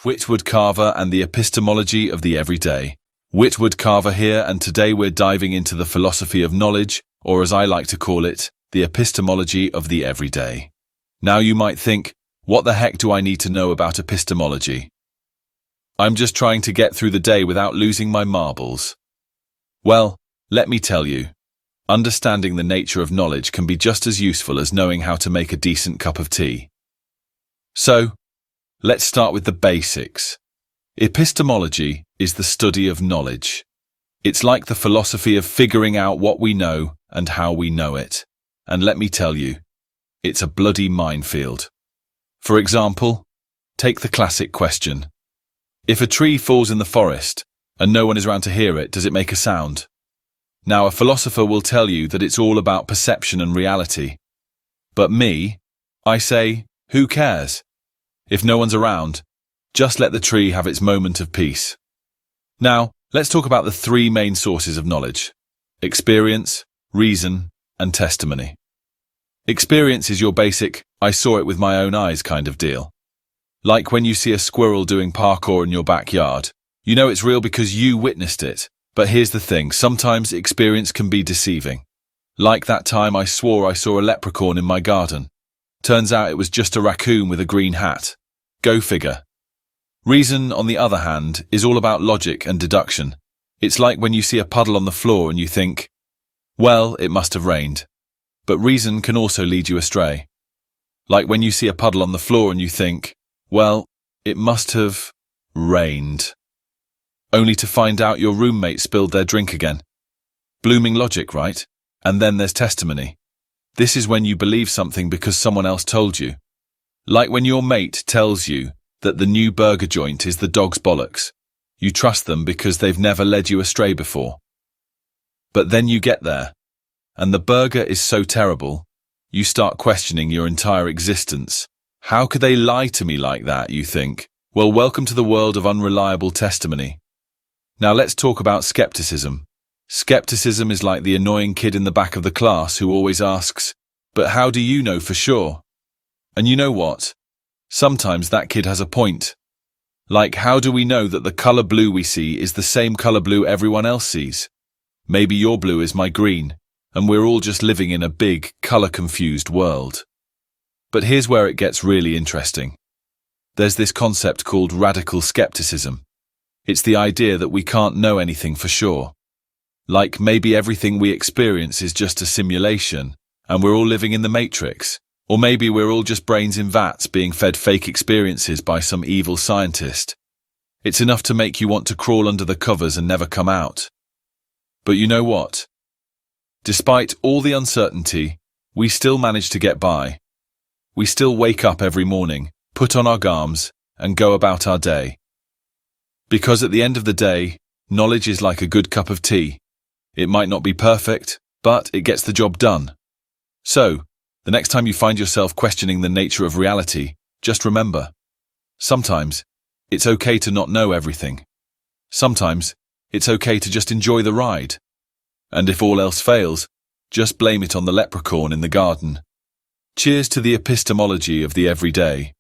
Whittward Carver and the Epistemology of the Everyday. Whittward Carver here, and today we're diving into the philosophy of knowledge, or as I like to call it, the epistemology of the everyday. Now you might think, what the heck do I need to know about epistemology? I'm just trying to get through the day without losing my marbles. Well, let me tell you, understanding the nature of knowledge can be just as useful as knowing how to make a decent cup of tea. So, let's start with the basics. Epistemology is the study of knowledge. It's like the philosophy of figuring out what we know and how we know it. And let me tell you, it's a bloody minefield. For example, take the classic question. If a tree falls in the forest and no one is around to hear it, does it make a sound? Now, a philosopher will tell you that it's all about perception and reality. But me, I say, who cares? If no one's around, just let the tree have its moment of peace. Now, let's talk about the three main sources of knowledge: experience, reason, and testimony. Experience is your basic, I saw it with my own eyes kind of deal. Like when you see a squirrel doing parkour in your backyard, you know it's real because you witnessed it. But here's the thing, sometimes experience can be deceiving. Like that time I swore I saw a leprechaun in my garden. Turns out it was just a raccoon with a green hat. Go figure. Reason, on the other hand, is all about logic and deduction. It's like when you see a puddle on the floor and you think, well, it must have rained. But reason can also lead you astray. Like when you see a puddle on the floor and you think, well, it must have rained. Only to find out your roommate spilled their drink again. Blooming logic, right? And then there's testimony. This is when you believe something because someone else told you. Like when your mate tells you that the new burger joint is the dog's bollocks. You trust them because they've never led you astray before. But then you get there, and the burger is so terrible, you start questioning your entire existence. How could they lie to me like that, you think? Well, welcome to the world of unreliable testimony. Now let's talk about skepticism. Skepticism is like the annoying kid in the back of the class who always asks, but how do you know for sure? And you know what? Sometimes that kid has a point. Like, how do we know that the color blue we see is the same color blue everyone else sees? Maybe your blue is my green, and we're all just living in a big, color-confused world. But here's where it gets really interesting. There's this concept called radical skepticism. It's the idea that we can't know anything for sure. Like maybe everything we experience is just a simulation, and we're all living in the Matrix. Or maybe we're all just brains in vats being fed fake experiences by some evil scientist. It's enough to make you want to crawl under the covers and never come out. But you know what? Despite all the uncertainty, we still manage to get by. We still wake up every morning, put on our garms, and go about our day. Because at the end of the day, knowledge is like a good cup of tea. It might not be perfect, but it gets the job done. So, the next time you find yourself questioning the nature of reality, just remember, sometimes it's okay to not know everything. Sometimes it's okay to just enjoy the ride. And if all else fails, just blame it on the leprechaun in the garden. Cheers to the epistemology of the everyday.